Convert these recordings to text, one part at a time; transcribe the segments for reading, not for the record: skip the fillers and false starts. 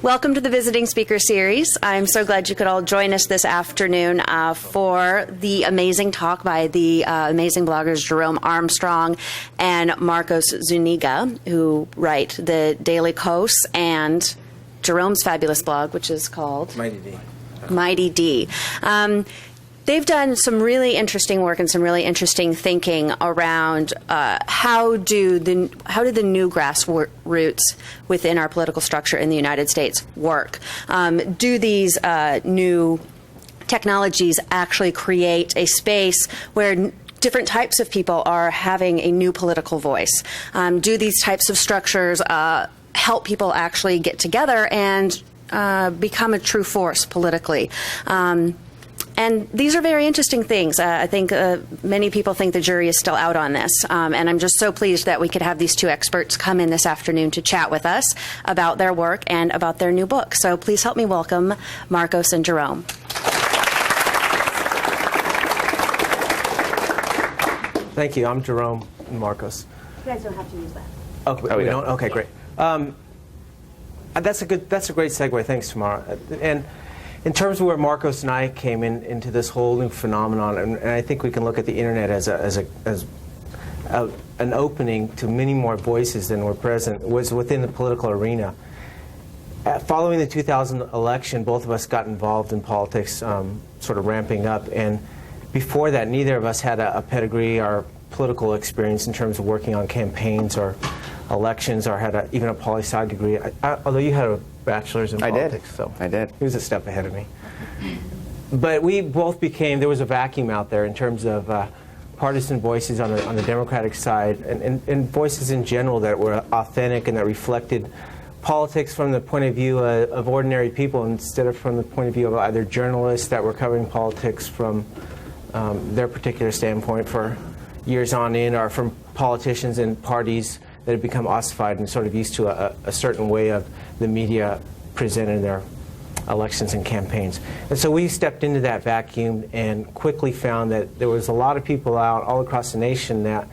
Welcome to the Visiting Speaker Series. I'm so glad you could all join us this afternoon for the amazing talk by the amazing bloggers Jerome Armstrong and Marcos Zuniga, who write the Daily Kos and Jerome's fabulous blog, which is called Mighty D. Mighty D. They've done some really interesting work and some really interesting thinking around how do the new grassroots within our political structure in the United States work? Do these new technologies actually create a space where different types of people are having a new political voice? Do these types of structures help people actually get together and become a true force politically? And these are very interesting things. I think many people think the jury is still out on this. And I'm just so pleased that we could have these two experts come in this afternoon to chat with us about their work and about their new book. So please help me welcome Marcos and Jerome. Thank you. I'm Jerome and Marcos. You guys don't have to use that. Okay, we don't? Okay, great. That's a great segue. Thanks, Tamara. And in terms of where Marcos and I came into this whole new phenomenon, and I think we can look at the internet as an opening to many more voices than were present, was within the political arena. Following the 2000 election, both of us got involved in politics, sort of ramping up, and before that, neither of us had a pedigree or political experience in terms of working on campaigns or elections, or had even a poli-sci degree. Although you had a bachelor's in politics. I did. He was a step ahead of me. But we both there was a vacuum out there in terms of partisan voices on the Democratic side, and voices in general that were authentic and that reflected politics from the point of view of ordinary people instead of from the point of view of either journalists that were covering politics from their particular standpoint for years on in, or from politicians and parties that have become ossified and sort of used to a certain way of the media presenting their elections and campaigns. And so we stepped into that vacuum and quickly found that there was a lot of people out all across the nation that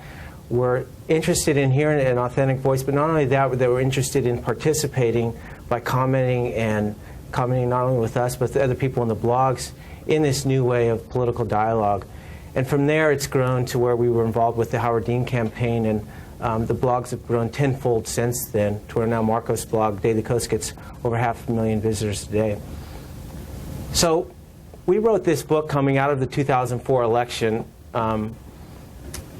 were interested in hearing an authentic voice, but not only that, they were interested in participating by commenting not only with us, but with other people in the blogs in this new way of political dialogue. And from there, it's grown to where we were involved with the Howard Dean campaign, and the blogs have grown tenfold since then, to where now Marcos' blog, Daily Kos, gets over 500,000 visitors today. So we wrote this book coming out of the 2004 election,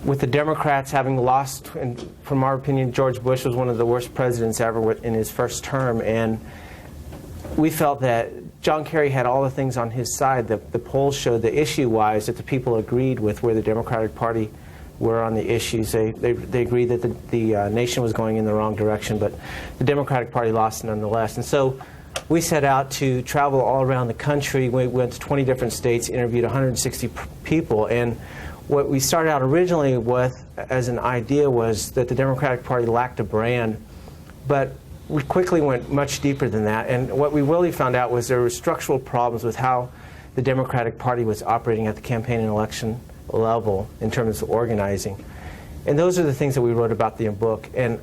with the Democrats having lost, and from our opinion, George Bush was one of the worst presidents ever in his first term, and we felt that John Kerry had all the things on his side. The polls showed the issue-wise that the people agreed with where the Democratic Party were on the issues. They agreed that the nation was going in the wrong direction, but the Democratic Party lost nonetheless. And so we set out to travel all around the country. We went to 20 different states, interviewed 160 people, and what we started out originally with as an idea was that the Democratic Party lacked a brand, but we quickly went much deeper than that. And what we really found out was there were structural problems with how the Democratic Party was operating at the campaign and election level in terms of organizing. And those are the things that we wrote about in the book. And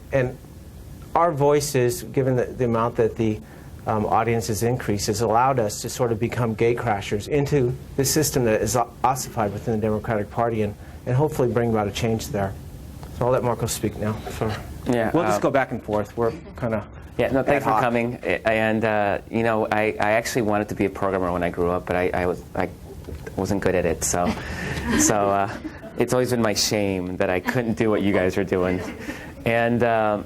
our voices, given the amount that the audience has increased, has allowed us to sort of become gatecrashers into the system that is ossified within the Democratic Party, and hopefully bring about a change there. So I'll let Marcos speak now. Yeah, we'll just go back and forth. We're kind of thanks for coming. And I actually wanted to be a programmer when I grew up, but I wasn't good at it. So it's always been my shame that I couldn't do what you guys are doing. And I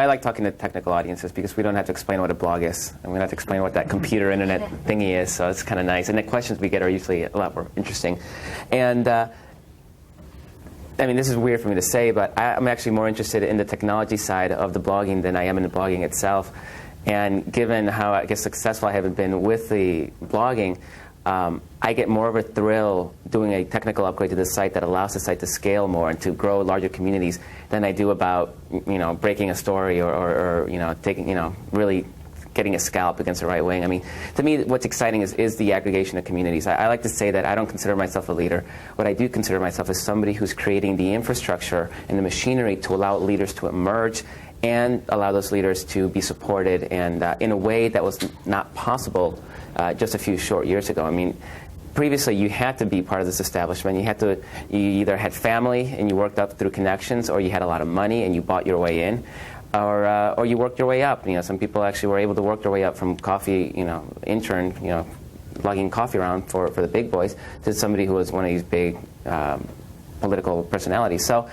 like talking to technical audiences because we don't have to explain what a blog is, and we don't have to explain what that computer internet thingy is. So it's kind of nice. And the questions we get are usually a lot more interesting. And I mean, this is weird for me to say, but I'm actually more interested in the technology side of the blogging than I am in the blogging itself. And given how, I guess, successful I have been with the blogging, I get more of a thrill doing a technical upgrade to the site that allows the site to scale more and to grow larger communities than I do about, breaking a story or taking, really getting a scalp against the right wing. I mean, to me, what's exciting is the aggregation of communities. I like to say that I don't consider myself a leader. What I do consider myself is somebody who's creating the infrastructure and the machinery to allow leaders to emerge and allow those leaders to be supported and in a way that was not possible just a few short years ago. I mean, previously you had to be part of this establishment. You either had family and you worked up through connections, or you had a lot of money and you bought your way in, or you worked your way up. You know, some people actually were able to work their way up from coffee, intern, lugging coffee around for the big boys, to somebody who was one of these big political personalities. So,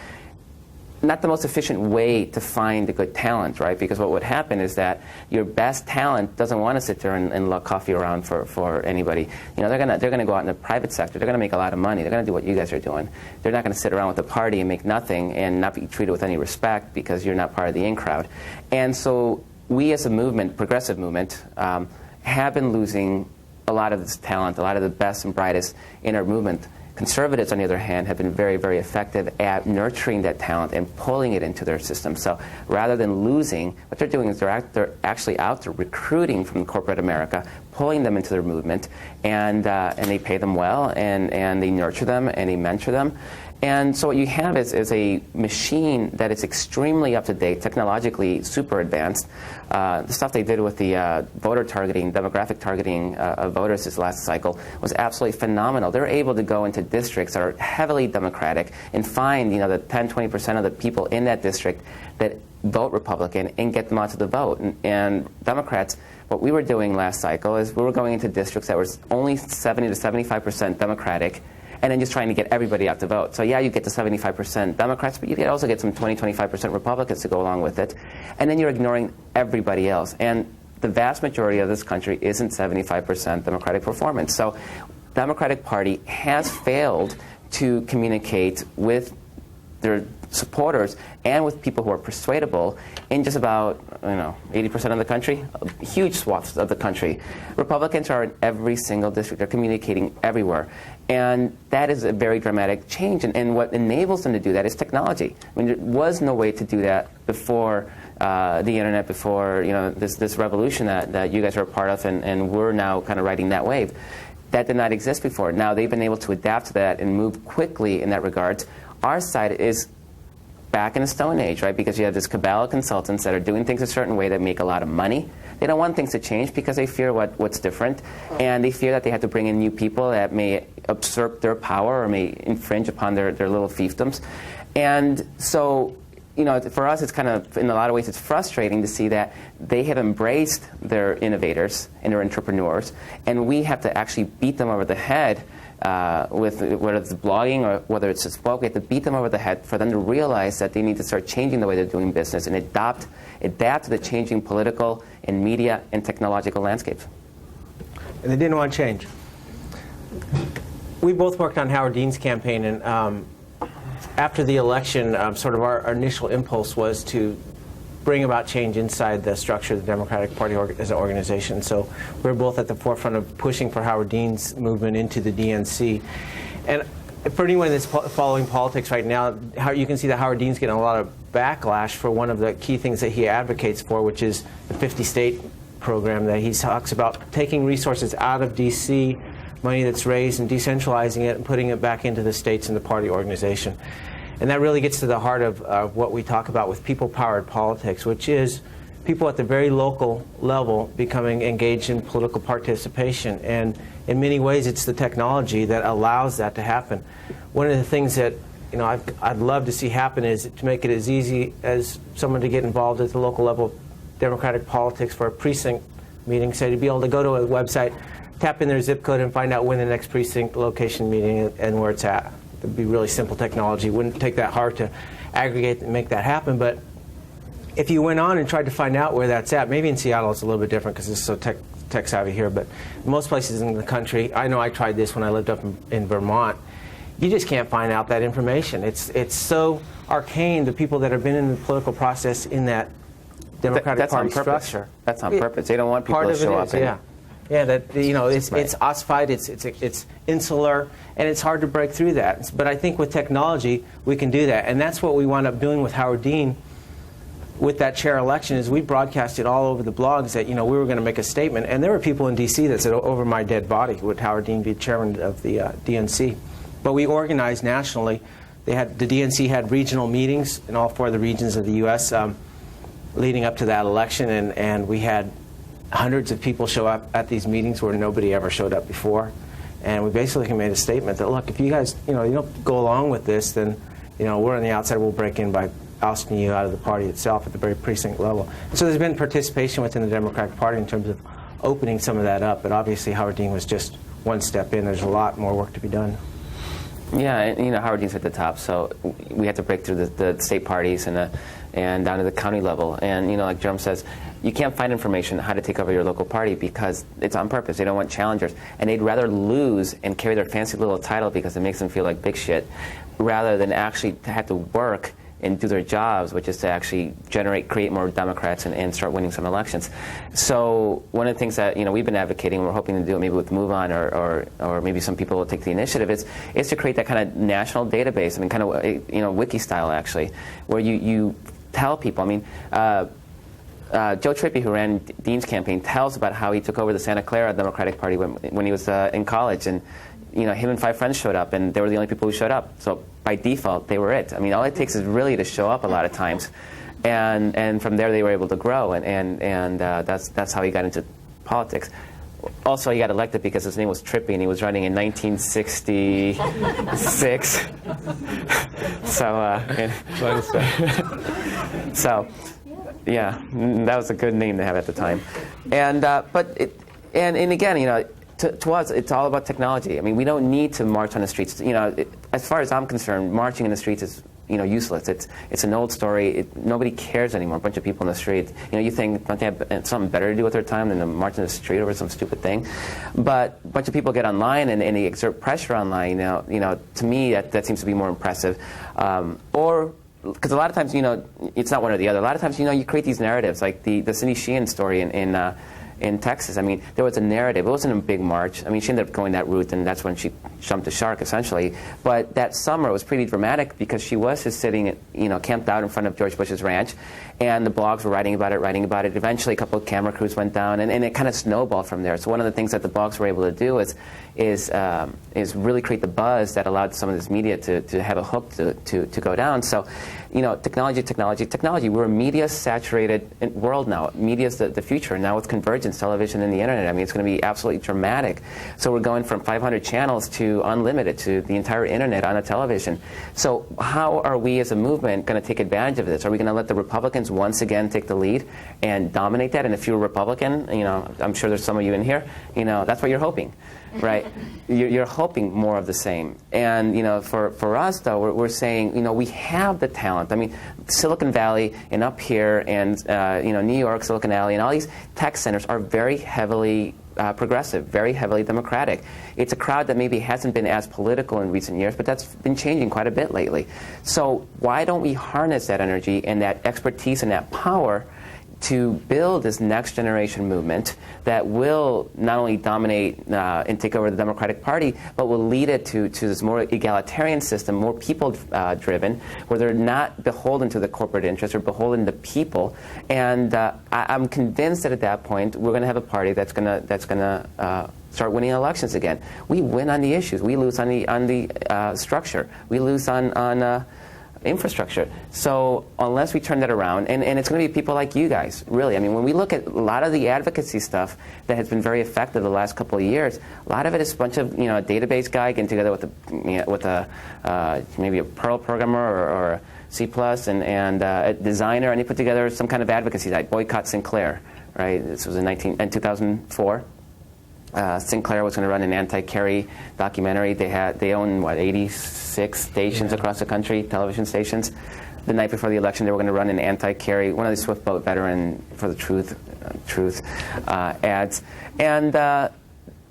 not the most efficient way to find the good talent, right? Because what would happen is that your best talent doesn't want to sit there and lug coffee around for anybody. They're gonna go out in the private sector. They're gonna make a lot of money. They're gonna do what you guys are doing. They're not gonna sit around with a party and make nothing and not be treated with any respect because you're not part of the in crowd. And so we, as a movement, progressive movement, have been losing a lot of this talent, a lot of the best and brightest in our movement. Conservatives, on the other hand, have been very, very effective at nurturing that talent and pulling it into their system. So rather than losing, what they're doing is they're actually out there recruiting from corporate America, pulling them into their movement, and they pay them well, and they nurture them, and they mentor them. And so what you have is a machine that is extremely up-to-date, technologically super advanced. The stuff they did with the voter targeting, demographic targeting of voters this last cycle was absolutely phenomenal. They're able to go into districts that are heavily Democratic and find the 10-20% of the people in that district that vote Republican and get them out to the vote. And Democrats, what we were doing last cycle is we were going into districts that were only 70 to 75% Democratic, and then just trying to get everybody out to vote. So yeah, you get to 75% Democrats, but you can also get some 20-25% Republicans to go along with it. And then you're ignoring everybody else. And the vast majority of this country isn't 75% Democratic performance. So the Democratic Party has failed to communicate with their supporters and with people who are persuadable in just about 80% of the country, huge swaths of the country. Republicans are in every single district. They're communicating everywhere. And that is a very dramatic change. And what enables them to do that is technology. I mean, there was no way to do that before the internet, before this revolution that you guys are a part of, and we're now kind of riding that wave. That did not exist before. Now they've been able to adapt to that and move quickly in that regard. Our side is back in the Stone Age, right? Because you have this cabal of consultants that are doing things a certain way that make a lot of money. They don't want things to change because they fear what's different, and they fear that they have to bring in new people that may usurp their power or may infringe upon their little fiefdoms. And so, for us, it's kind of, in a lot of ways, it's frustrating to see that they have embraced their innovators and their entrepreneurs, and we have to actually beat them over the head with whether it's blogging or whether it's just book. We have to beat them over the head for them to realize that they need to start changing the way they're doing business and adapt to the changing political and media and technological landscapes. And they didn't want to change. We both worked on Howard Dean's campaign, and after the election, sort of our initial impulse was to bring about change inside the structure of the Democratic Party as an organization. So we're both at the forefront of pushing for Howard Dean's movement into the DNC. And for anyone that's following politics right now, you can see that Howard Dean's getting a lot of backlash for one of the key things that he advocates for, which is the 50-state program that he talks about, taking resources out of D.C., money that's raised, and decentralizing it and putting it back into the states and the party organization. And that really gets to the heart of what we talk about with people-powered politics, which is people at the very local level becoming engaged in political participation. And in many ways, it's the technology that allows that to happen. One of the things that I'd love to see happen is to make it as easy as someone to get involved at the local level of Democratic politics for a precinct meeting, say to be able to go to a website, tap in their zip code, and find out when the next precinct location meeting and where it's at. It would be really simple technology. It wouldn't take that hard to aggregate and make that happen. But if you went on and tried to find out where that's at, maybe in Seattle it's a little bit different because it's so tech savvy here, but most places in the country, I know I tried this when I lived up in Vermont, you just can't find out that information. It's so arcane, the people that have been in the political process in that Democratic Party structure. That's on purpose. They don't want people to show up. Yeah, that it's ossified, it's insular, and it's hard to break through that. But I think with technology we can do that, and that's what we wound up doing with Howard Dean. With that chair election, is we broadcasted all over the blogs that we were going to make a statement, and there were people in D.C. that said, "Over my dead body, would Howard Dean be chairman of the DNC?" But we organized nationally. The DNC had regional meetings in all 4 of the regions of the U.S. leading up to that election, and we had hundreds of people show up at these meetings where nobody ever showed up before. And we basically made a statement that, look, if you guys, you don't go along with this, then, we're on the outside, we'll break in by ousting you out of the party itself at the very precinct level. So there's been participation within the Democratic Party in terms of opening some of that up, but obviously Howard Dean was just one step in. There's a lot more work to be done. Yeah, and, Howard Dean's at the top, so we had to break through the state parties and down to the county level. And, like Jerome says, you can't find information on how to take over your local party because it's on purpose. They don't want challengers. And they'd rather lose and carry their fancy little title because it makes them feel like big shit, rather than actually have to work and do their jobs, which is to actually create more Democrats and start winning some elections. So one of the things that we've been advocating, we're hoping to do it maybe with Move On or maybe some people will take the initiative, is to create that kind of national database. I mean, kind of wiki style actually, where you tell people. I mean, Joe Trippi, who ran Dean's campaign, tells about how he took over the Santa Clara Democratic Party when he was in college, and him and 5 friends showed up, and they were the only people who showed up. So by default, they were it. I mean, all it takes is really to show up a lot of times, and from there they were able to grow, and that's how he got into politics. Also, he got elected because his name was Trippi, and he was running in 1966. So, yeah, that was a good name to have at the time. And again, to us, it's all about technology. I mean, we don't need to march on the streets. As far as I'm concerned, marching in the streets is useless. It's an old story. Nobody cares anymore. A bunch of people in the street. You think, don't they have something better to do with their time than to march in the street over some stupid thing? But a bunch of people get online and they exert pressure online. To me, that seems to be more impressive. Because a lot of times, it's not one or the other. A lot of times, you create these narratives, like the Cindy Sheehan story in Texas. I mean, there was a narrative. It wasn't a big march. I mean, she ended up going that route, and that's when she jumped the shark, essentially. But that summer was pretty dramatic because she was just sitting, camped out in front of George Bush's ranch, and the blogs were writing about it. Eventually, a couple of camera crews went down, and it kind of snowballed from there. So one of the things that the blogs were able to do is really create the buzz that allowed some of this media to have a hook to go down. So, technology. We're a media-saturated world now. Media's the future. Now with convergence, television, and the internet, I mean, it's going to be absolutely dramatic. So we're going from 500 channels to unlimited, to the entire internet on a television. So how are we as a movement going to take advantage of this? Are we going to let the Republicans once again take the lead and dominate that? And if you're a Republican, I'm sure there's some of you in here, that's what you're hoping. Right? You're hoping more of the same. And, for us, though, we're saying, we have the talent. I mean, Silicon Valley and up here and, New York, Silicon Valley, and all these tech centers are very heavily progressive, very heavily democratic. It's a crowd that maybe hasn't been as political in recent years, but that's been changing quite a bit lately. So why don't we harness that energy and that expertise and that power to build this next generation movement that will not only dominate and take over the Democratic Party, but will lead it to this more egalitarian system, more people driven, where they're not beholden to the corporate interests or beholden to people. And I'm convinced that at that point we're going to have a party that's going to start winning elections again. We win on the issues. We lose on the structure. We lose on infrastructure. So unless we turn that around, and it's going to be people like you guys, really. I mean, when we look at a lot of the advocacy stuff that has been very effective the last couple of years, a lot of it is a bunch of, a database guy getting together with maybe a Perl programmer or a C++ and a designer, and they put together some kind of advocacy like Boycott Sinclair, right? This was in 2004. Sinclair was going to run an anti-Kerry documentary. They own 86 stations across the country, television stations. The night before the election, they were going to run an anti-Kerry, one of the Swift Boat veteran for the Truth ads, and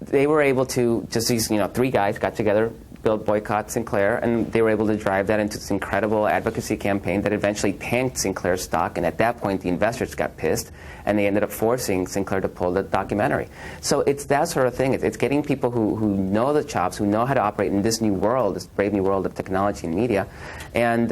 they were able to these 3 guys got together, built Boycott Sinclair, and they were able to drive that into this incredible advocacy campaign that eventually tanked Sinclair's stock, and at that point the investors got pissed, and they ended up forcing Sinclair to pull the documentary. So it's that sort of thing. It's getting people who know the chops, who know how to operate in this new world, this brave new world of technology and media, and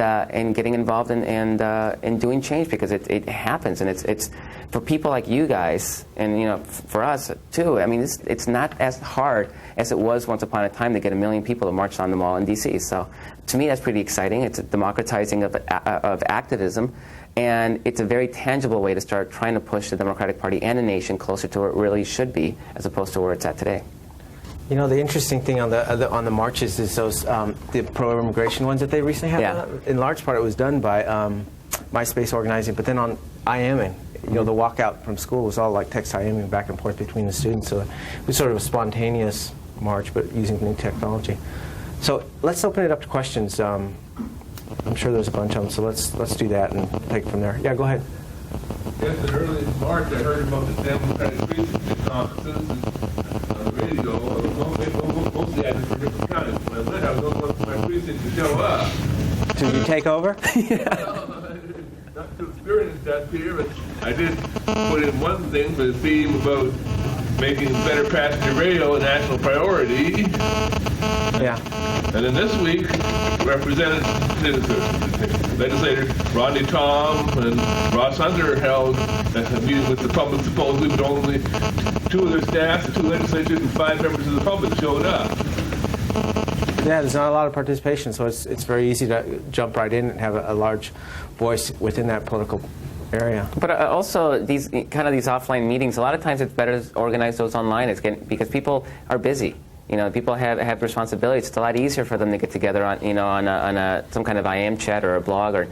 getting involved in doing change, because it happens, and it's for people like you guys, and for us too. I mean, it's not as hard as it was once upon a time to get 1 million people to march on the mall in D.C. So to me, that's pretty exciting. It's a democratizing of activism, And it's a very tangible way to start trying to push the Democratic Party and the nation closer to where it really should be, as opposed to where it's at today. You know, the interesting thing on the marches is those the pro-immigration ones that they recently had. Yeah. In large part, it was done by MySpace organizing, but then on IMing, you know, the walkout from school was all like text IMing back and forth between the students. So it was sort of a spontaneous march, but using new technology. So let's open it up to questions. I'm sure there's a bunch of them, so let's do that and take it from there. Yeah, go ahead. Yes, in early March, I heard about the Democratic precinct conferences on the radio. Mostly I just for different counties. When I went, I was going to my precinct to show up. Did you take over? Not to experience that here, but I did put in one thing for the theme about making better passenger rail a national priority. Yeah. And then this week, legislators Rodney Tom and Ross Hunter held a meeting with the public, supposedly, but only 2 of their staff, the 2 legislators, and 5 members of the public showed up. Yeah, there's not a lot of participation, so it's very easy to jump right in and have a large voice within that political area. But also, these offline meetings, a lot of times it's better to organize those online because people are busy. You know, people have responsibilities. It's a lot easier for them to get together on some kind of IM chat or a blog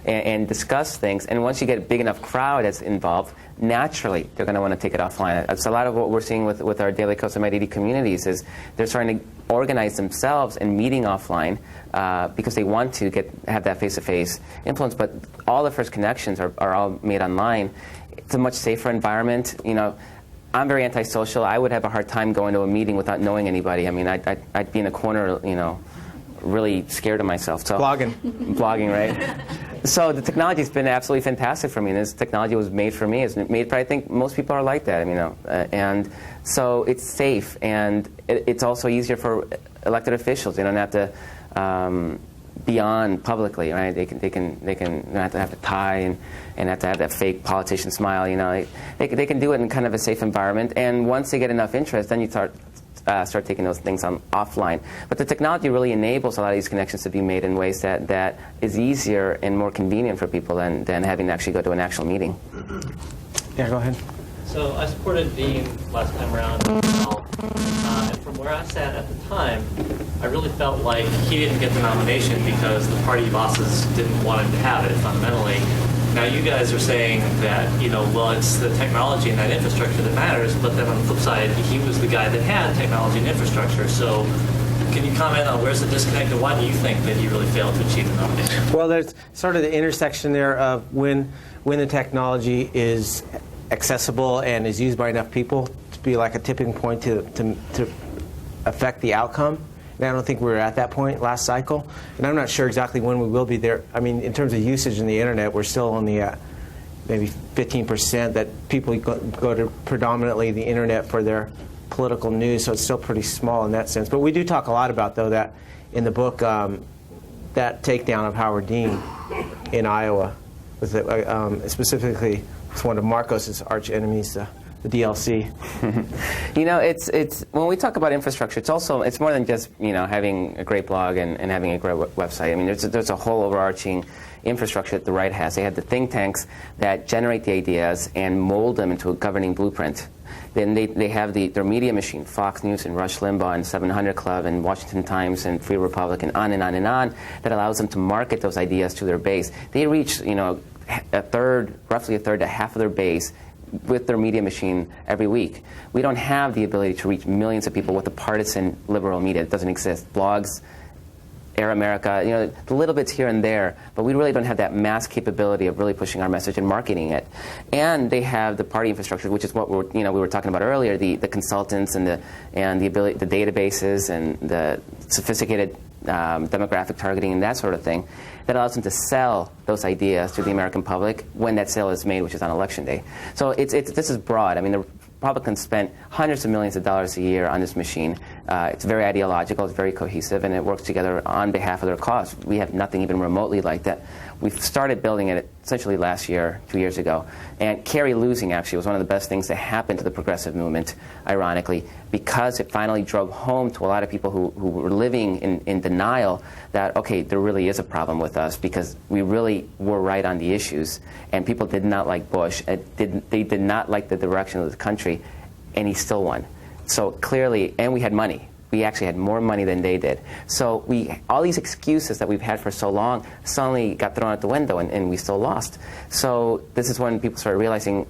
and discuss things. And once you get a big enough crowd that's involved, naturally they're going to want to take it offline. It's a lot of what we're seeing with our Daily Kos HaMedidi communities is they're starting to organize themselves and meeting offline because they want to have that face-to-face influence. But all the first connections are all made online. It's a much safer environment. You know, I'm very antisocial. I would have a hard time going to a meeting without knowing anybody. I mean, I'd be in a corner, you know, really scared of myself. So blogging, right? So the technology's been absolutely fantastic for me. And this technology was made for me. It's made for, I think most people are like that, you know. And so it's safe, and it's also easier for elected officials. They don't have to be on publicly, right? They can not have to tie and have to have that fake politician smile. You know, they can do it in kind of a safe environment. And once they get enough interest, then you start taking those things on offline. But the technology really enables a lot of these connections to be made in ways that is easier and more convenient for people than having to actually go to an actual meeting. Yeah, go ahead. So I supported Dean last time around as well. And from where I sat at the time, I really felt like he didn't get the nomination because the party bosses didn't want him to have it fundamentally. Now you guys are saying that, you know, well, it's the technology and that infrastructure that matters, but then on the flip side, he was the guy that had technology and infrastructure. So can you comment on where's the disconnect, and why do you think that he really failed to achieve the nomination? Well, there's sort of the intersection there of when the technology is accessible and is used by enough people to be like a tipping point to affect the outcome. And I don't think we were at that point last cycle. And I'm not sure exactly when we will be there. I mean, in terms of usage in the internet, we're still only at maybe 15% that people go to predominantly the internet for their political news, so it's still pretty small in that sense. But we do talk a lot about, though, that in the book, that takedown of Howard Dean in Iowa, with specifically with one of Marcos's arch enemies, the DLC. You know, it's when we talk about infrastructure, it's more than just, you know, having a great blog and having a great website. I mean, there's a whole overarching infrastructure that the right has. They have the think tanks that generate the ideas and mold them into a governing blueprint. Then they have their media machine, Fox News and Rush Limbaugh and 700 Club and Washington Times and Free Republic and on and on and on, that allows them to market those ideas to their base. They reach, you know, roughly a third to half of their base with their media machine every week. We don't have the ability to reach millions of people with the partisan liberal media. It doesn't exist. Blogs, Air America, you know, the little bits here and there, but we really don't have that mass capability of really pushing our message and marketing it. And they have the party infrastructure, which is what we were talking about earlier, the consultants and the ability, the databases and the sophisticated demographic targeting and that sort of thing, that allows them to sell those ideas to the American public when that sale is made, which is on election day. So this is broad. I mean, the Republicans spent hundreds of millions of dollars a year on this machine. It's very ideological, it's very cohesive, and it works together on behalf of their cause. We have nothing even remotely like that. We started building it essentially last year, 2 years ago. And Kerry losing actually was one of the best things to happen to the progressive movement, ironically, because it finally drove home to a lot of people who were living in denial that, okay, there really is a problem with us because we really were right on the issues. And people did not like Bush. They did not like the direction of the country. And he still won. So clearly, and we had money. We actually had more money than they did. So all these excuses that we've had for so long suddenly got thrown out the window, and we still lost. So this is when people started realizing,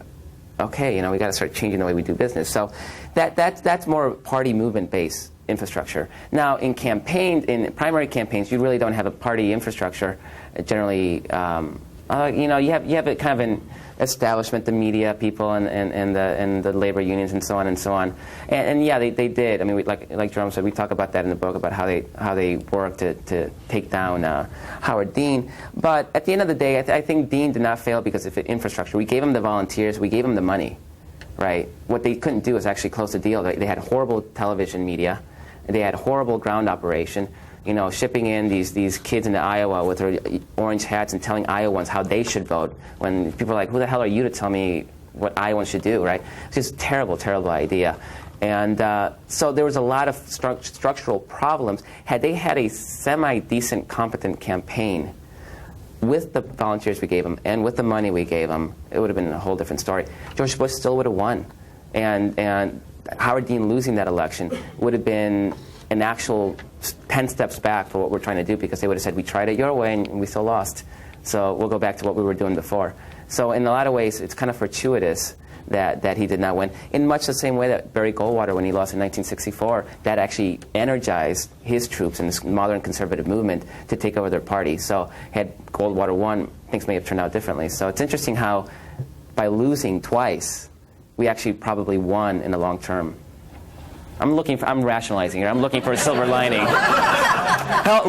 okay, we got to start changing the way we do business. So that's more party movement-based infrastructure. Now, in primary campaigns, you really don't have a party infrastructure. Generally, you have a kind of an establishment, the media people, and the labor unions, and so on and so on. And yeah, they did. I mean, like Jerome said, we talk about that in the book about how they worked to take down Howard Dean. But at the end of the day, I think Dean did not fail because of infrastructure. We gave him the volunteers, we gave him the money, right? What they couldn't do is actually close the deal. They had horrible television media, they had horrible ground operation. Shipping in these kids into Iowa with their orange hats and telling Iowans how they should vote when people are like, who the hell are you to tell me what Iowans should do, right? It's just a terrible, terrible idea. And so there was a lot of structural problems. Had they had a semi-decent, competent campaign with the volunteers we gave them and with the money we gave them, it would have been a whole different story. George Bush still would have won. And Howard Dean losing that election would have been an actual 10 steps back for what we're trying to do, because they would have said, we tried it your way and we still lost. So we'll go back to what we were doing before. So in a lot of ways, it's kind of fortuitous that he did not win. In much the same way that Barry Goldwater, when he lost in 1964, that actually energized his troops and this modern conservative movement to take over their party. So had Goldwater won, things may have turned out differently. So it's interesting how by losing twice, we actually probably won in the long term. I'm rationalizing here. I'm looking for a silver lining.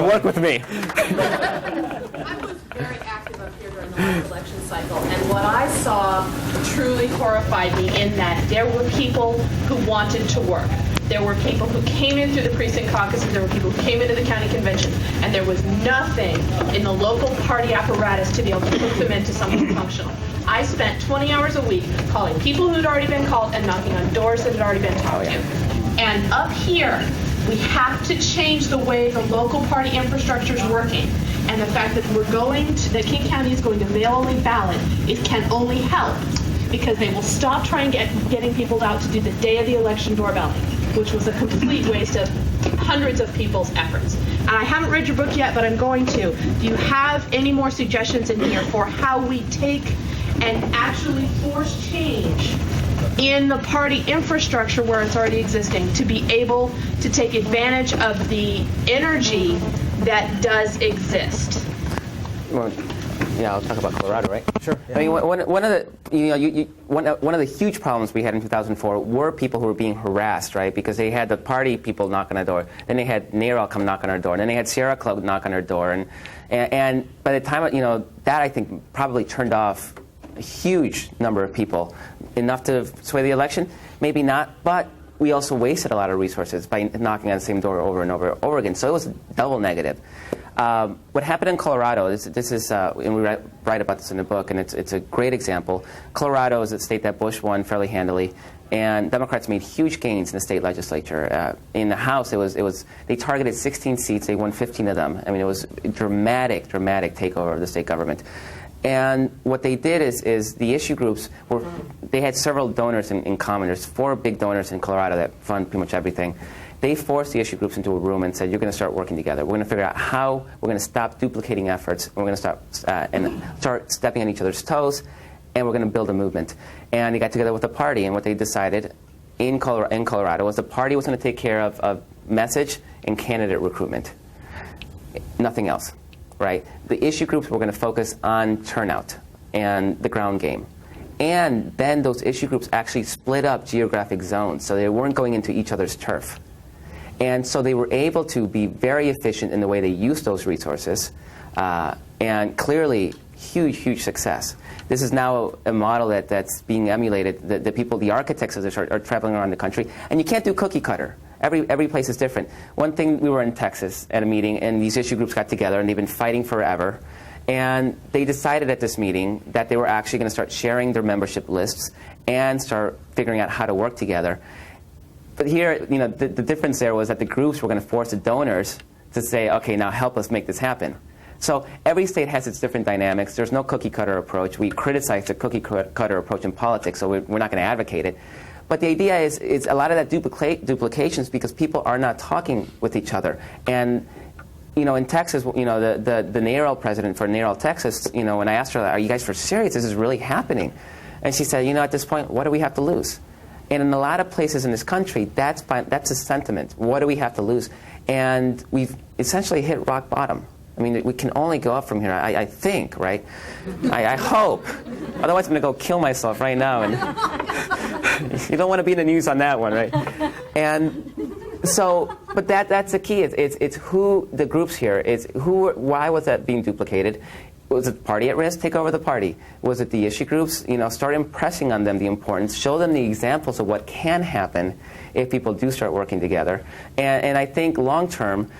Work with me. I was very active up here during the last election cycle, and what I saw truly horrified me in that there were people who wanted to work. There were people who came in through the precinct caucuses, there were people who came into the county convention, and there was nothing in the local party apparatus to be able to put them into something functional. I spent 20 hours a week calling people who'd already been called and knocking on doors that had already been talked to. And up here, we have to change the way the local party infrastructure is working. And the fact that that King County is going to mail-only ballot, it can only help, because they will stop trying getting people out to do the day of the election doorbell, which was a complete waste of hundreds of people's efforts. And I haven't read your book yet, but I'm going to. Do you have any more suggestions in here for how we take and actually force change in the party infrastructure where it's already existing, to be able to take advantage of the energy that does exist? Well, yeah, I'll talk about Colorado, right? Sure. Yeah. I mean, one of the one of the huge problems we had in 2004 were people who were being harassed, right? Because they had the party people knock on our door, then they had NARAL come knock on our door, and then they had Sierra Club knock on our door, and by the time that I think probably turned off a huge number of people, enough to sway the election, maybe not, but we also wasted a lot of resources by knocking on the same door over and over again. So it was double negative. What happened in Colorado, this is, and we write about this in the book, and it's a great example. Colorado is a state that Bush won fairly handily, and Democrats made huge gains in the state legislature. In the House, they targeted 16 seats, they won 15 of them. I mean, it was a dramatic takeover of the state government. And what they did is the issue groups they had several donors in common. There's 4 big donors in Colorado that fund pretty much everything. They forced the issue groups into a room and said, you're going to start working together. We're going to figure out how we're going to stop duplicating efforts. We're going to start stepping on each other's toes, and we're going to build a movement. And they got together with the party, and what they decided in Colorado was the party was going to take care of message and candidate recruitment. Nothing else. Right? The issue groups were going to focus on turnout and the ground game. And then those issue groups actually split up geographic zones, so they weren't going into each other's turf. And so they were able to be very efficient in the way they used those resources, and clearly huge success. This is now a model that's being emulated. The architects of this are traveling around the country, and you can't do cookie cutter. Every place is different. One thing, we were in Texas at a meeting, and these issue groups got together, and they've been fighting forever. And they decided at this meeting that they were actually going to start sharing their membership lists and start figuring out how to work together. But here, you know, the difference there was that the groups were going to force the donors to say, okay, now help us make this happen. So every state has its different dynamics. There's no cookie-cutter approach. We criticize the cookie-cutter approach in politics, so we're not going to advocate it. But the idea is a lot of that duplications because people are not talking with each other. And you know, in Texas, you know, the NARAL president for NARAL Texas, you know, when I asked her, are you guys for serious? This is really happening. And she said, you know, at this point, what do we have to lose? And in a lot of places in this country, that's a sentiment. What do we have to lose? And we've essentially hit rock bottom. I mean, we can only go up from here, I think, right? I hope. Otherwise, I'm going to go kill myself right now. And you don't want to be in the news on that one, right? And so, but that's the key. It's who the groups here. It's why was that being duplicated? Was it party at risk? Take over the party. Was it the issue groups? You know, start impressing on them the importance. Show them the examples of what can happen if people do start working together. And I think long term,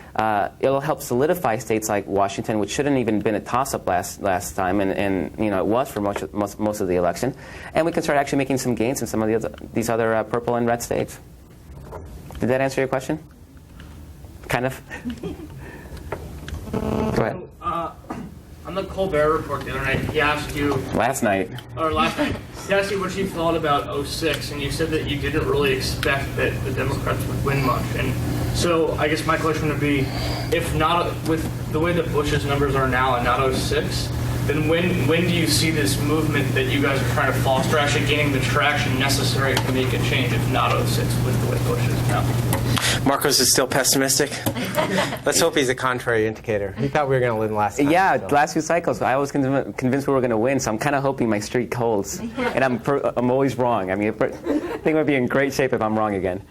it'll help solidify states like Washington, which shouldn't even been a toss-up last time, and you know it was for most of the election. And we can start actually making some gains in some of these other purple and red states. Did that answer your question? Kind of. Go ahead. On the Colbert Report the other night, he asked you... Last night, he asked you what you thought about 06, and you said that you didn't really expect that the Democrats would win much. And so I guess my question would be, if not, with the way that Bush's numbers are now and not 06, then when do you see this movement that you guys are trying to foster actually gaining the traction necessary to make a change, if not 06, with the way Bush is now? Marcos is still pessimistic. Let's hope he's a contrary indicator. He thought we were going to win last time. yeah, so. last few cycles, I was convinced we were going to win, so I'm kind of hoping my streak holds. And I'm always wrong. I mean, I think we'd be in great shape if I'm wrong again.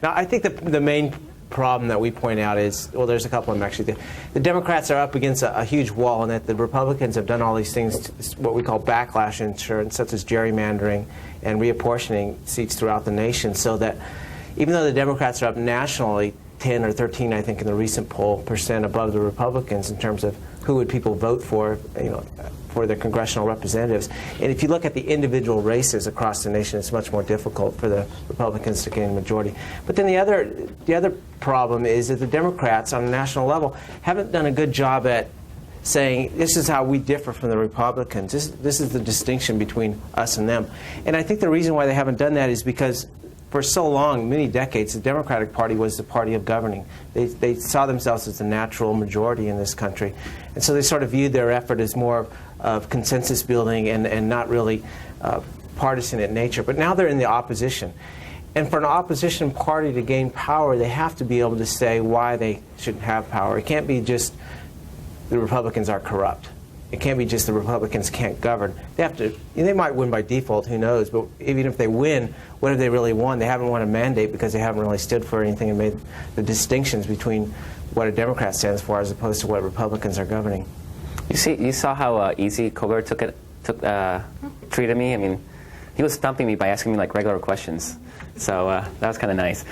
Now, I think the main problem that we point out is, well, there's a couple of them actually. The Democrats are up against a huge wall, and that the Republicans have done all these things, what we call backlash insurance, such as gerrymandering and reapportioning seats throughout the nation, so that even though the Democrats are up nationally 10 or 13, I think, in the recent poll, % above the Republicans in terms of who would people vote for, you know, for their congressional representatives. And if you look at the individual races across the nation, it's much more difficult for the Republicans to gain a majority. But then the other problem is that the Democrats on a national level haven't done a good job at saying, this is how we differ from the Republicans. This is the distinction between us and them. And I think the reason why they haven't done that is because for so long, many decades, the Democratic Party was the party of governing. They saw themselves as the natural majority in this country. And so they sort of viewed their effort as more of consensus building and not really partisan in nature. But now they're in the opposition. And for an opposition party to gain power, they have to be able to say why they shouldn't have power. It can't be just the Republicans are corrupt. It can't be just the Republicans can't govern. They have to. They might win by default, who knows? But even if they win, what have they really won? They haven't won a mandate because they haven't really stood for anything and made the distinctions between what a Democrat stands for as opposed to what Republicans are governing. You saw how easy Colbert treated me. I mean, he was stumping me by asking me like regular questions. So that was kind of nice.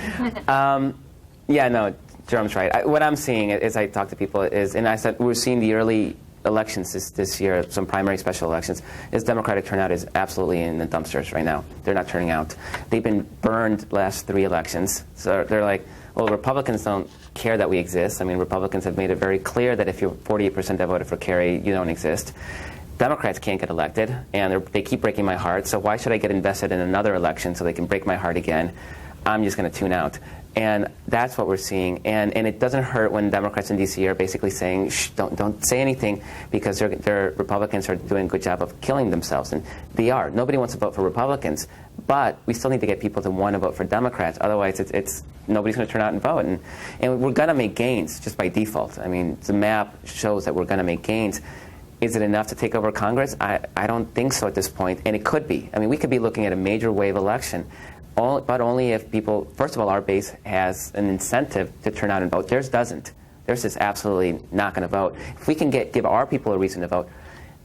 Yeah, no, Jerome's right. What I'm seeing as I talk to people is, and I said we're seeing the early elections this year, some primary special elections, is Democratic turnout is absolutely in the dumpsters right now. They're not turning out. They've been burned last 3 elections. So they're like, well, Republicans don't care that we exist. I mean, Republicans have made it very clear that if you're 48% that voted for Kerry, you don't exist. Democrats can't get elected, and they keep breaking my heart, so why should I get invested in another election so they can break my heart again? I'm just going to tune out. And that's what we're seeing. And it doesn't hurt when Democrats in D.C. are basically saying, shh, don't say anything, because their Republicans are doing a good job of killing themselves. And they are. Nobody wants to vote for Republicans. But we still need to get people to want to vote for Democrats. Otherwise, it's nobody's going to turn out and vote. And we're going to make gains just by default. I mean, the map shows that we're going to make gains. Is it enough to take over Congress? I don't think so at this point. And it could be. I mean, we could be looking at a major wave election. But only if people, first of all, our base has an incentive to turn out and vote. Theirs doesn't. Theirs is absolutely not going to vote. If we can give our people a reason to vote,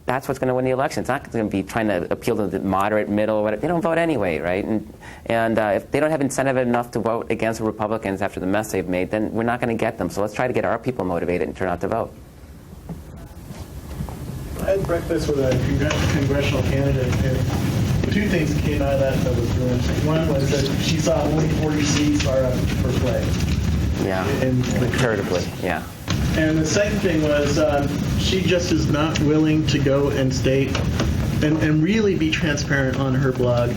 that's what's going to win the election. It's not going to be trying to appeal to the moderate, middle, or whatever. They don't vote anyway, right? And if they don't have incentive enough to vote against the Republicans after the mess they've made, then we're not going to get them. So let's try to get our people motivated and turn out to vote. I had breakfast with a congressional candidate, and two things came out of that was really interesting. One was that she saw only 40 seats are up for play. Yeah, comparatively, yeah. And the second thing was she just is not willing to go and state and really be transparent on her blog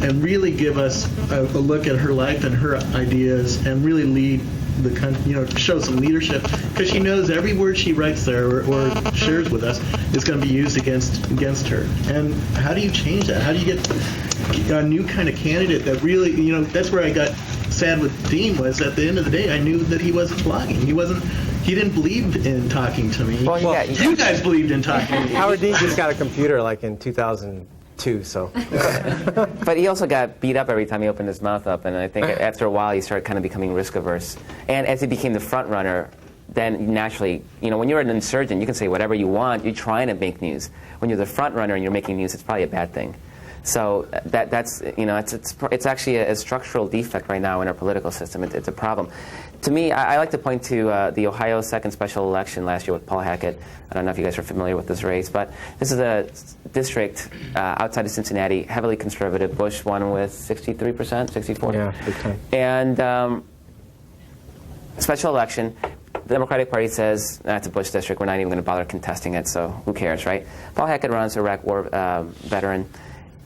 and really give us a look at her life and her ideas and really lead the country, show some leadership, because she knows every word she writes there or shares with us is going to be used against her. And how do you change that? How do you get a new kind of candidate that really, that's where I got sad with Dean, was at the end of the day I knew that he wasn't blogging. He didn't believe in talking to me. Well, yeah, you guys believed in talking to me. Howard Dean just got a computer like in 2002, so. But he also got beat up every time he opened his mouth up, and I think after a while he started kind of becoming risk averse. And as he became the front runner, then naturally, when you're an insurgent, you can say whatever you want. You're trying to make news. When you're the front runner and you're making news, it's probably a bad thing. So that's it's actually a structural defect right now in our political system. It's a problem. To me, I like to point to the Ohio 2nd special election last year with Paul Hackett. I don't know if you guys are familiar with this race, but this is a district outside of Cincinnati, heavily conservative. Bush won with 63%, 64%. Yeah, big time. And special election, the Democratic Party says, that's a Bush district, we're not even going to bother contesting it, so who cares, right? Paul Hackett runs, Iraq War veteran.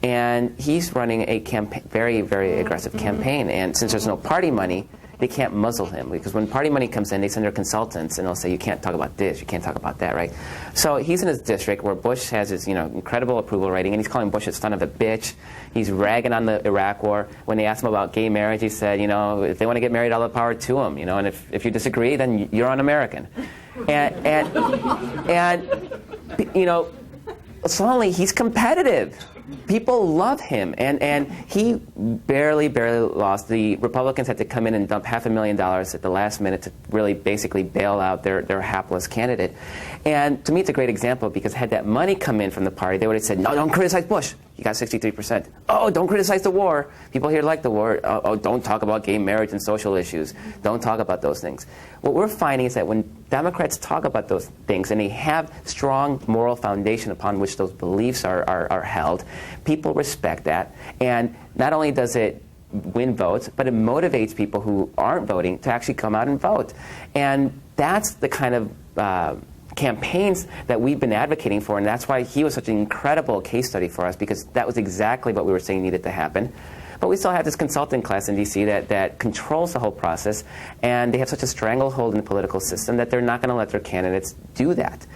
And he's running a very, very aggressive campaign. And since there's no party money, they can't muzzle him. Because when party money comes in, they send their consultants, and they'll say, you can't talk about this, you can't talk about that, right? So he's in his district where Bush has his incredible approval rating, and he's calling Bush a son of a bitch. He's ragging on the Iraq War. When they asked him about gay marriage, he said, if they want to get married, all the power to them. And if you disagree, then you're un-American. And suddenly he's competitive. People love him, and he barely lost. The Republicans had to come in and dump $500,000 at the last minute to really basically bail out their hapless candidate. And to me, it's a great example, because had that money come in from the party, they would have said, no, don't criticize Bush. You got 63%. Oh, don't criticize the war. People here like the war. Oh, don't talk about gay marriage and social issues. Don't talk about those things. What we're finding is that when Democrats talk about those things and they have strong moral foundation upon which those beliefs are held, people respect that. And not only does it win votes, but it motivates people who aren't voting to actually come out and vote. And that's the kind of campaigns that we've been advocating for, and that's why he was such an incredible case study for us, because that was exactly what we were saying needed to happen. But we still have this consultant class in D.C. that controls the whole process, and they have such a stranglehold in the political system that they're not going to let their candidates do that.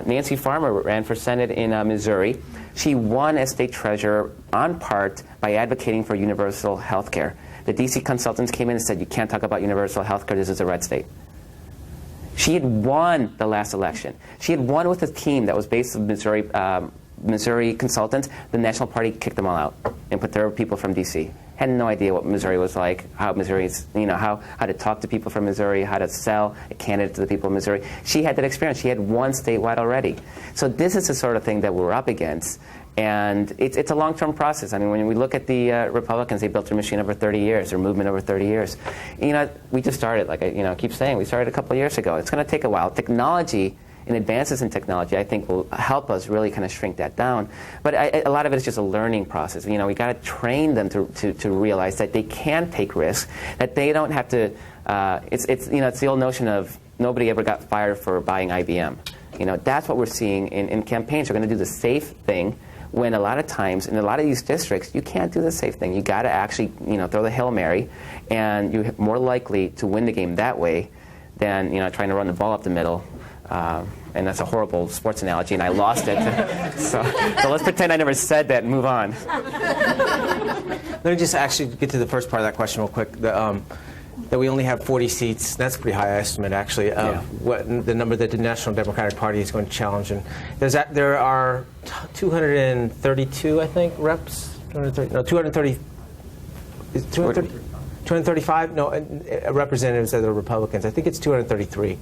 Nancy Farmer ran for Senate in Missouri. She won as state treasurer on part by advocating for universal health care. The D.C. consultants came in and said, you can't talk about universal health care, this is a red state. She had won the last election. She had won with a team that was based on Missouri consultants. The National Party kicked them all out and put their people from D.C. Had no idea what Missouri was like, how Missouri's, how to talk to people from Missouri, how to sell a candidate to the people of Missouri. She had that experience. She had won statewide already. So this is the sort of thing that we're up against. And it's a long-term process. I mean, when we look at the Republicans, they built their machine over 30 years, their movement over 30 years. We just started, like I keep saying, we started a couple of years ago. It's going to take a while. Technology and advances in technology, I think, will help us really kind of shrink that down. But a lot of it is just a learning process. We got to train them to realize that they can take risks, that they don't have to. It's the old notion of nobody ever got fired for buying IBM. That's what we're seeing in campaigns. We're going to do the safe thing, when a lot of times in a lot of these districts you can't do the safe thing. You got to actually throw the Hail Mary, and you're more likely to win the game that way than trying to run the ball up the middle. And that's a horrible sports analogy, and I lost it. So let's pretend I never said that and move on. Let me just actually get to the first part of that question real quick. That we only have 40 seats. That's a pretty high estimate, actually, of what the number that the National Democratic Party is going to challenge. And there are 232, I think, reps. 230. 235? No, representatives of the Republicans. I think it's 233.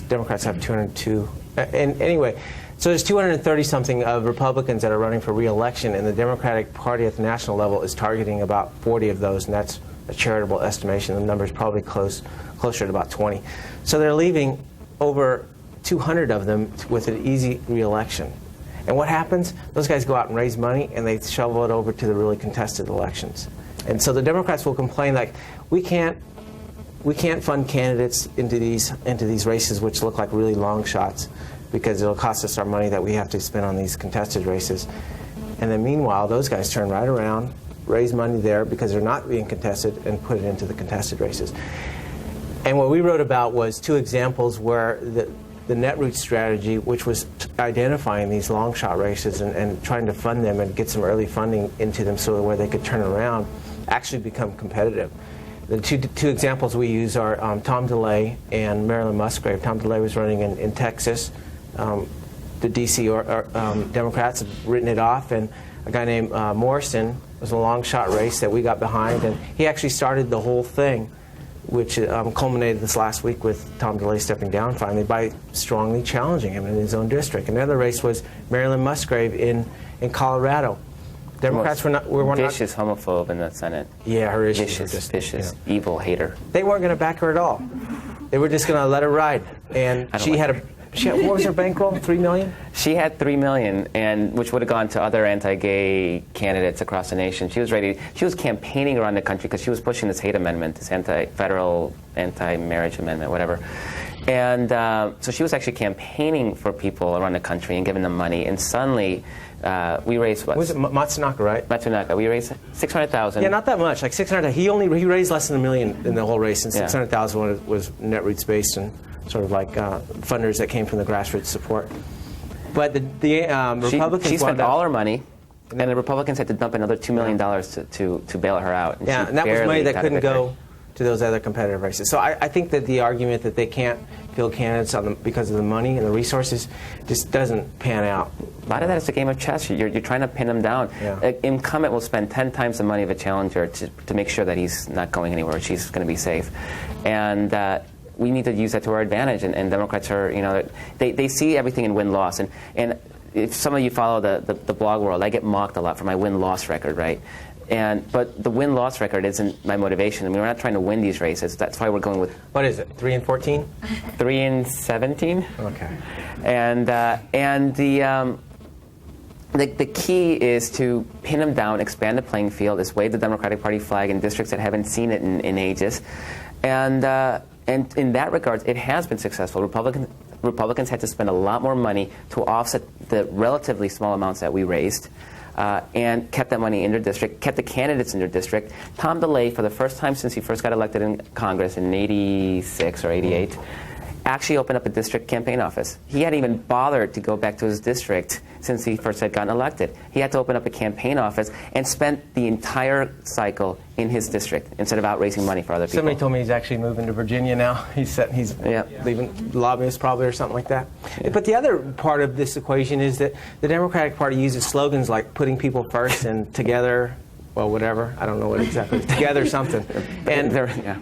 Democrats have 202. And anyway, so there's 230-something of Republicans that are running for re-election, and the Democratic Party at the national level is targeting about 40 of those, and that's a charitable estimation. The number is probably closer to about 20. So they're leaving over 200 of them with an easy re-election. And what happens? Those guys go out and raise money, and they shovel it over to the really contested elections. And so the Democrats will complain like, we can't fund candidates into these races which look like really long shots because it'll cost us our money that we have to spend on these contested races. And then meanwhile, those guys turn right around, raise money there because they're not being contested, and put it into the contested races. And what we wrote about was 2 examples where the Netroots strategy, which was identifying these long shot races and trying to fund them and get some early funding into them so where they could turn around, actually become competitive. The two examples we use are Tom DeLay and Marilyn Musgrave. Tom DeLay was running in Texas. The D.C. Democrats have written it off, and a guy named Morrison was a long shot race that we got behind, and he actually started the whole thing, which culminated this last week with Tom DeLay stepping down finally by strongly challenging him in his own district. Another race was Marilyn Musgrave in Colorado. Democrats were not vicious homophobe in the Senate. Yeah, her issues vicious, were just vicious, evil hater. They weren't going to back her at all. They were just going to let her ride. And she had what was her bankroll? $3 million. She had $3 million, and which would have gone to other anti-gay candidates across the nation. She was ready. She was campaigning around the country because she was pushing this hate amendment, this anti-federal, anti-marriage amendment, whatever. And so she was actually campaigning for people around the country and giving them money. And suddenly, we raised what? Was it Matsunaka, right? Matsunaka. We raised $600,000. Yeah, not that much. Like 600. He raised less than $1 million in the whole race, and 600,000 was Netroots based and sort of like funders that came from the grassroots support. But the Republicans she spent all her money, and the Republicans had to dump another $2 million to bail her out. And and that was money that couldn't go to those other competitive races. So I think that the argument that they can't field candidates because of the money and the resources just doesn't pan out. A lot of that is a game of chess. You're trying to pin him down. Yeah. An incumbent will spend 10 times the money of a challenger to make sure that he's not going anywhere, she's going to be safe. And we need to use that to our advantage. And Democrats are, they see everything in win-loss. And if some of you follow the blog world, I get mocked a lot for my win-loss record, right? But the win-loss record isn't my motivation. I mean, we're not trying to win these races. That's why we're going with... What is it, 3-14? 3-17. Okay. And the key is to pin them down, expand the playing field, is wave the Democratic Party flag in districts that haven't seen it in ages. And in that regard, it has been successful. Republicans had to spend a lot more money to offset the relatively small amounts that we raised. And kept that money in their district, kept the candidates in their district. Tom DeLay, for the first time since he first got elected in Congress in 86 or 88, actually opened up a district campaign office. He hadn't even bothered to go back to his district since he first had gotten elected. He had to open up a campaign office and spent the entire cycle in his district instead of out raising money for other people. Somebody told me he's actually moving to Virginia now. He's leaving lobbyists probably or something like that. Yeah. But the other part of this equation is that the Democratic Party uses slogans like putting people first and together, well, whatever. I don't know what exactly. Together something. And,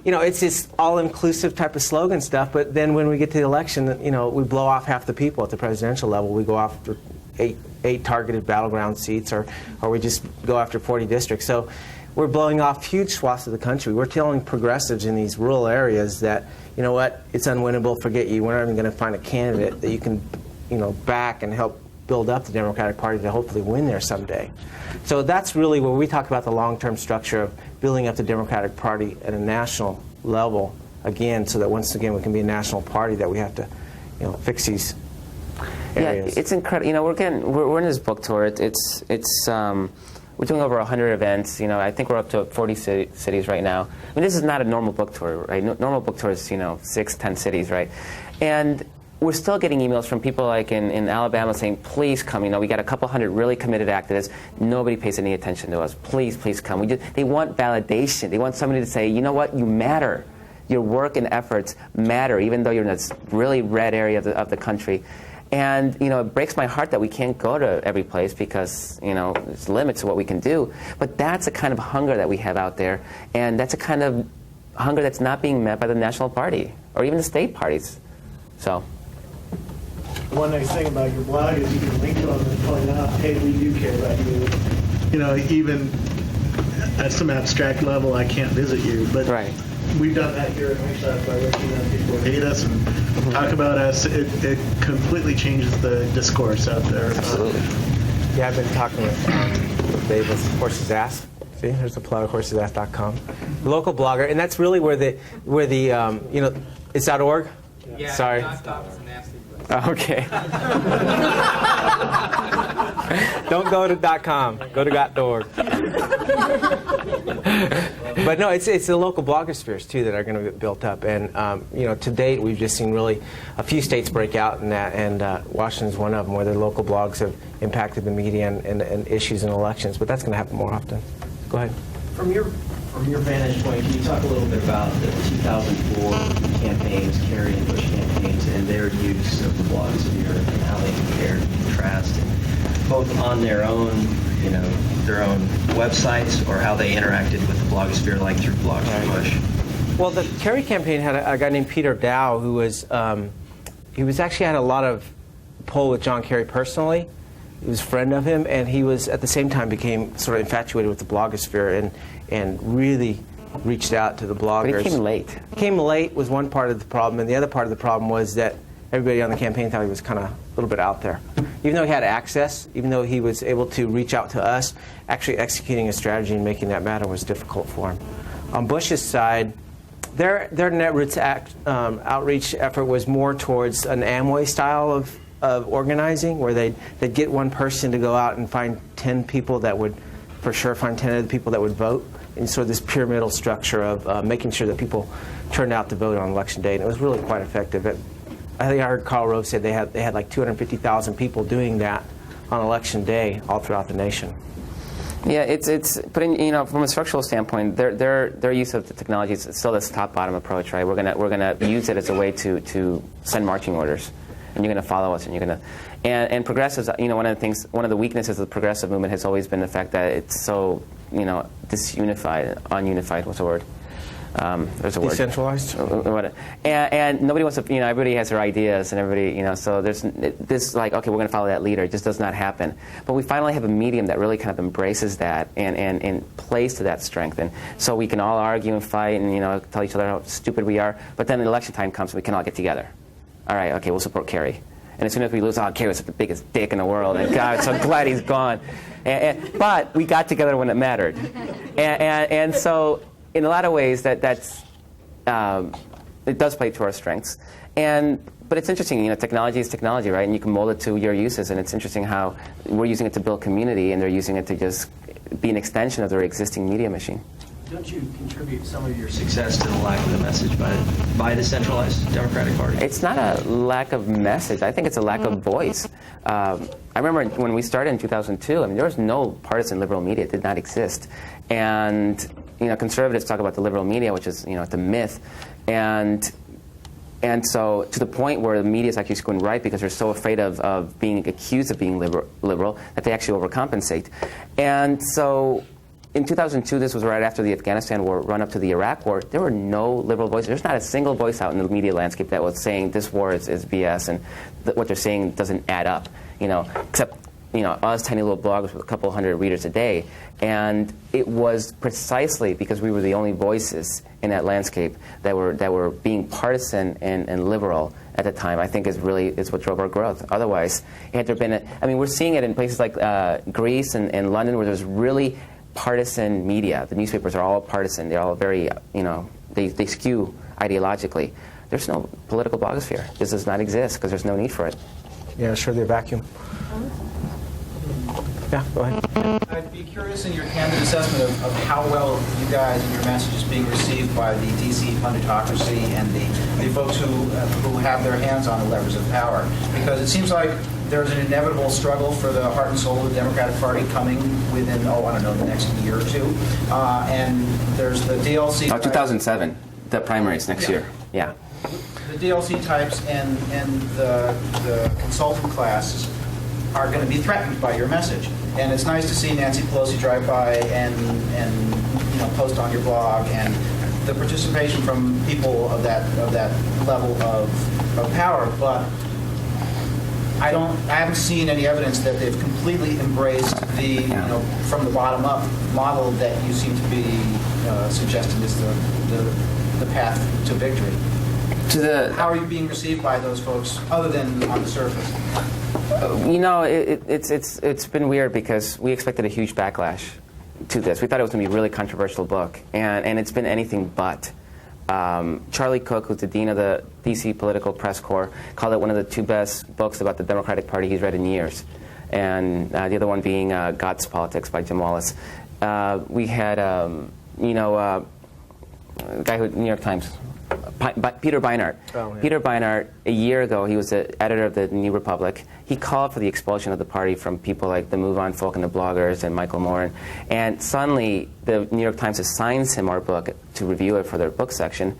it's this all-inclusive type of slogan stuff, but then when we get to the election, we blow off half the people at the presidential level. We go after eight targeted battleground seats, or we just go after 40 districts. So we're blowing off huge swaths of the country. We're telling progressives in these rural areas that, you know what, it's unwinnable, forget you. We're not even going to find a candidate that you can, back and help build up the Democratic Party to hopefully win there someday. So that's really where we talk about the long-term structure of building up the Democratic Party at a national level, again, so that once again we can be a national party, that we have to, fix these areas. Yeah, it's incredible. We're in this book tour. We're doing over 100 events. I think we're up to 40 cities right now. I mean, this is not a normal book tour, right? Normal book tour is 6, 10 cities, right? And we're still getting emails from people like in Alabama saying, please come. We got a couple hundred really committed activists. Nobody pays any attention to us. Please come. They want validation. They want somebody to say, you know what, you matter. Your work and efforts matter, even though you're in this really red area of the country. And, it breaks my heart that we can't go to every place because, there's limits to what we can do. But that's the kind of hunger that we have out there. And that's a kind of hunger that's not being met by the National Party or even the state parties. So. One nice thing about your blog is you can link to them and point out, hey, we do care about you. Even at some abstract level, I can't visit you, but right. we've done that here at Wingstop by looking at people who hate us and talk about us. It completely changes the discourse out there. Absolutely. Yeah, I've been talking with Dave with Horses Ass. See, there's a plug, horsesass.com. Local blogger, and that's really where the it's .org. Yeah, Sorry. nonstop is a nasty place. Okay. Don't go to .com. Go to .org. But no, it's the local blogospheres too that are going to get built up, and to date we've just seen really a few states break out in that, and Washington's one of them where their local blogs have impacted the media and issues in elections. But that's going to happen more often. Go ahead. From your vantage point, can you talk a little bit about the 2004 campaigns, Kerry and Bush campaigns, and their use of the blogosphere and how they compared and contrasted, both on their own websites or how they interacted with the blogosphere, like through blogs from Bush? Well, the Kerry campaign had a guy named Peter Dow who was actually had a lot of pull with John Kerry personally. He was a friend of him, and he was at the same time became sort of infatuated with the blogosphere and really reached out to the bloggers. But he came late. Came late was one part of the problem, and the other part of the problem was that everybody on the campaign thought he was kind of a little bit out there. Even though he had access, even though he was able to reach out to us, actually executing a strategy and making that matter was difficult for him. On Bush's side, their Netroots outreach effort was more towards an Amway style of organizing, where they'd get one person to go out and find 10 people that would, for sure, find 10 other people that would vote, and sort of this pyramidal structure of making sure that people turned out to vote on election day, and it was really quite effective. I think I heard Karl Rove say they had like 250,000 people doing that on election day all throughout the nation. Yeah, but from a structural standpoint, their use of the technology is still this top-bottom approach, right? We're gonna use it as a way to send marching orders, and you're gonna follow us, and you're gonna, and progressives. One of the weaknesses of the progressive movement has always been the fact that it's so disunified, ununified. What's the word? There's a word. Decentralized. And nobody wants to. Everybody has their ideas, and everybody. So there's this okay, we're going to follow that leader. It just does not happen. But we finally have a medium that really kind of embraces that and plays to that strength. And so we can all argue and fight and tell each other how stupid we are. But then election time comes, and we can all get together. All right, okay, we'll support Kerry. And as soon as we lose, Kerry's the biggest dick in the world, and God, I'm so glad he's gone. But we got together when it mattered, and so. In a lot of ways, that's it does play to our strengths, but it's interesting. Technology is technology, right? And you can mold it to your uses. And it's interesting how we're using it to build community, and they're using it to just be an extension of their existing media machine. Don't you contribute some of your success to the lack of the message by the centralized Democratic Party? It's not a lack of message. I think it's a lack of voice. I remember when we started in 2002. There was no partisan liberal media; it did not exist, and. Conservatives talk about the liberal media, which is, the myth, and so to the point where the media is actually going right because they're so afraid of being accused of being liberal that they actually overcompensate. And so in 2002, this was right after the Afghanistan war, run up to the Iraq war, there were no liberal voices. There's not a single voice out in the media landscape that was saying this war is BS and what they're saying doesn't add up, except us tiny little bloggers with a couple hundred readers a day. And it was precisely because we were the only voices in that landscape that were being partisan and liberal at the time, I think is what drove our growth. Otherwise, had there been we're seeing it in places like Greece and London where there's really partisan media. The newspapers are all partisan. They're all very, they skew ideologically. There's no political blogosphere. This does not exist because there's no need for it. Yeah, sure, they're vacuum. Yeah, go ahead. I'd be curious in your candid assessment of how well you guys and your message is being received by the DC punditocracy and the folks who have their hands on the levers of power. Because it seems like there's an inevitable struggle for the heart and soul of the Democratic Party coming within, the next year or two. And there's the DLC. 2007, the primaries next year. Yeah. The DLC types and the consultant classes are going to be threatened by your message. And it's nice to see Nancy Pelosi drive by and post on your blog, and the participation from people of that level of power. But I haven't seen any evidence that they've completely embraced the from the bottom up model that you seem to be suggesting is the path to victory. How are you being received by those folks, other than on the surface? You know, it's been weird because we expected a huge backlash to this. We thought it was going to be a really controversial book, and it's been anything but. Charlie Cook, who's the dean of the DC Political Press Corps, called it one of the 2 best books about the Democratic Party he's read in years, and the other one being God's Politics by Jim Wallace. We had, a guy who, New York Times, Peter Beinart. Oh, yeah. Peter Beinart, a year ago, he was the editor of the New Republic. He called for the expulsion of the party from people like the Move On folk and the bloggers and Michael Moore. And suddenly, the New York Times assigns him our book to review it for their book section,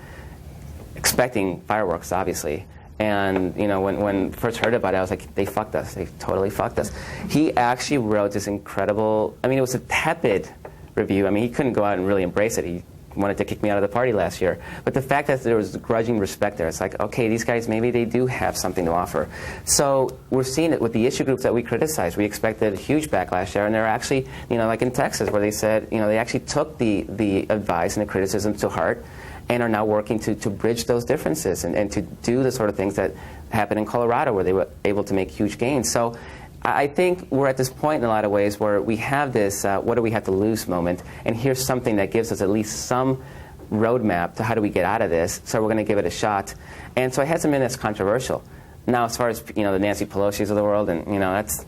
expecting fireworks, obviously. And, you know, when first heard about it, I was like, they fucked us. They totally fucked us. He actually wrote this incredible, I mean, it was a tepid review. I mean, he couldn't go out and really embrace it. He wanted to kick me out of the party last year. But the fact that there was grudging respect there, it's like, okay, these guys, maybe they do have something to offer. So we're seeing it with the issue groups that we criticized. We expected a huge backlash there, and they're actually, you know, like in Texas, where they said, you know, they actually took the advice and the criticism to heart and are now working to bridge those differences and to do the sort of things that happened in Colorado, where they were able to make huge gains. So I think we're at this point in a lot of ways where we have this what do we have to lose moment, and here's something that gives us at least some roadmap to how do we get out of this, so we're going to give it a shot. And so it hasn't been as controversial. Now, as far as, you know, the Nancy Pelosi's of the world, and, you know, that's...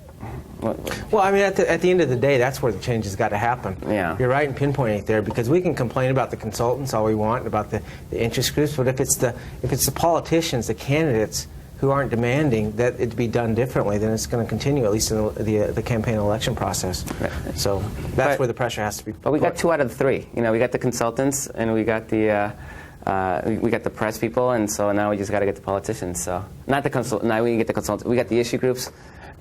Well, I mean, at the end of the day, that's where the change has got to happen. Yeah. You're right in pinpointing it there, because we can complain about the consultants all we want, about the interest groups, but if it's the politicians, the candidates, who aren't demanding that it be done differently, then it's going to continue, at least in the campaign election process. Right. So that's where the pressure has to be put. But we got 2 out of the 3. You know, we got the consultants, and we got the press people, and so now we just got to get the politicians. So not the now we get the consultants. We got the issue groups,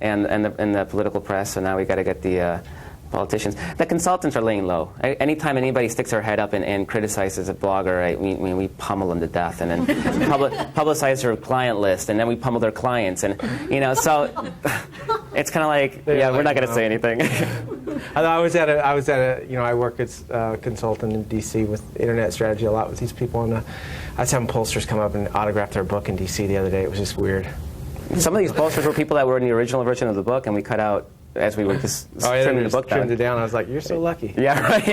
and the political press. So now we got to get the politicians. The consultants are laying low. Anytime anybody sticks their head up and criticizes a blogger, we pummel them to death, and then publicize their client list, and then we pummel their clients, and, you know, so it's kind of like, yeah, we're not going to say anything. I was at a, you know, I work as a consultant in D.C. with internet strategy a lot with these people, and I was having pollsters come up and autograph their book in D.C. the other day. It was just weird. Some of these pollsters were people that were in the original version of the book, and we cut out as we were just trimming the book down. Trimmed it down. I was like, you're so lucky. Yeah, right.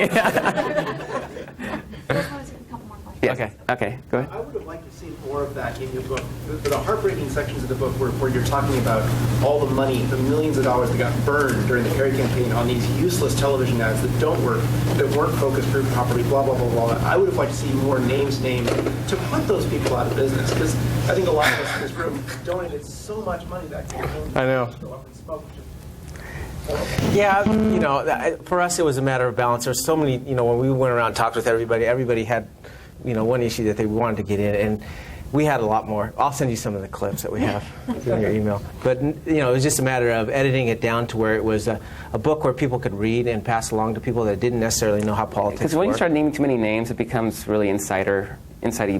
Yes. Okay, go ahead. I would have liked to see more of that in your book. The heartbreaking sections of the book where you're talking about all the money, the millions of dollars that got burned during the Kerry campaign on these useless television ads that don't work, that weren't focus group property, blah, blah, blah, blah. I would have liked to see more names named to put those people out of business, because I think a lot of us in this room donated so much money that campaign. I know. Yeah, you know, for us it was a matter of balance. There's so many, you know, when we went around and talked with everybody had, you know, one issue that they wanted to get in, and we had a lot more. I'll send you some of the clips that we have in your email. But, you know, it was just a matter of editing it down to where it was a book where people could read and pass along to people that didn't necessarily know how politics worked. Because when you start naming too many names, it becomes really inside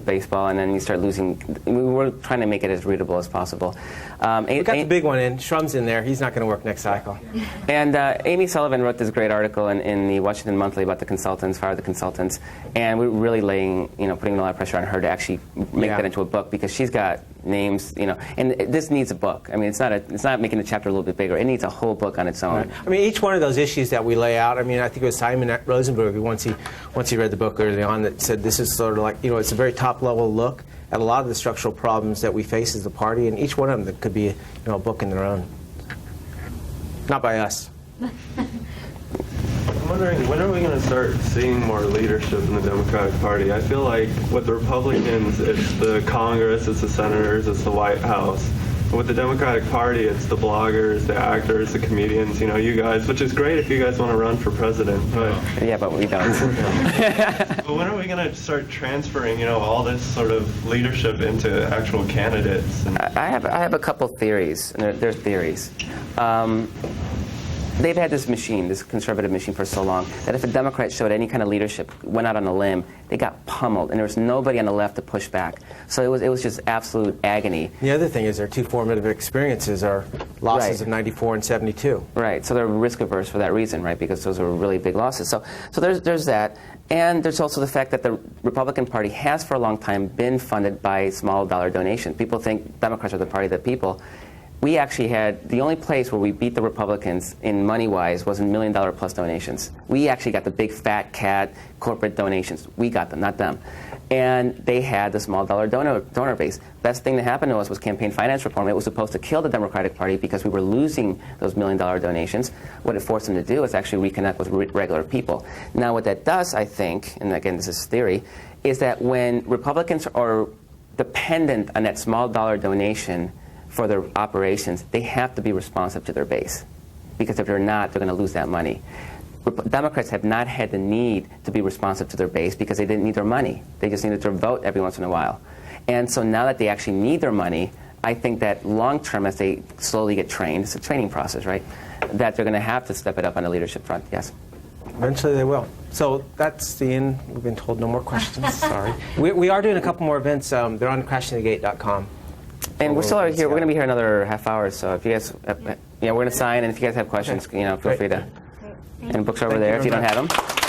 baseball, and then you start losing. We were trying to make it as readable as possible. We got the big one in. Shrum's in there. He's not going to work next cycle. And Amy Sullivan wrote this great article in the Washington Monthly about the consultants, fire the consultants, and we're really putting a lot of pressure on her to actually make that into a book, because she's got names, you know, and this needs a book. I mean, it's not making the chapter a little bit bigger. It needs a whole book on its own. Right. I mean, each one of those issues that we lay out. I mean, I think it was Simon Rosenberg who once he read the book early on that said this is sort of like, you know, it's a very top level look at a lot of the structural problems that we face as a party, and each one of them that could be, you know, a book in their own. Not by us. I'm wondering, when are we going to start seeing more leadership in the Democratic Party? I feel like with the Republicans, it's the Congress, it's the senators, it's the White House. With the Democratic Party, it's the bloggers, the actors, the comedians, you know, you guys, which is great if you guys want to run for president. But yeah, but we don't. But when are we going to start transferring, you know, all this sort of leadership into actual candidates? I have a couple theories, and they're theories. they've had this machine, this conservative machine, for so long that if a Democrat showed any kind of leadership, went out on a limb, they got pummeled, and there was nobody on the left to push back. So it was just absolute agony. The other thing is their two formative experiences are losses Right. of 94 and 72. Right. So they're risk averse for that reason, right? Because those are really big losses. So there's that, and there's also the fact that the Republican Party has for a long time been funded by small dollar donations. People think Democrats are the party of the people. We actually had the only place where we beat the Republicans in money-wise was in $1 million plus donations. We actually got the big fat cat corporate donations. We got them, not them. And they had the small dollar donor base. Best thing that happened to us was campaign finance reform. It was supposed to kill the Democratic Party because we were losing those $1 million donations. What it forced them to do is actually reconnect with regular people. Now what that does, I think, and again this is theory, is that when Republicans are dependent on that small dollar donation for their operations, they have to be responsive to their base. Because if they're not, they're going to lose that money. Democrats have not had the need to be responsive to their base because they didn't need their money. They just needed their vote every once in a while. And so now that they actually need their money, I think that long term, as they slowly get trained, it's a training process, right? That they're going to have to step it up on the leadership front, yes. Eventually they will. So that's the end. We've been told no more questions. Sorry. We are doing a couple more events. They're on crashingthegate.com. And we're still here. We're going to be here another half hour. So if you guys, we're going to sign. And if you guys have questions, feel free to. And books are over there if you don't have them.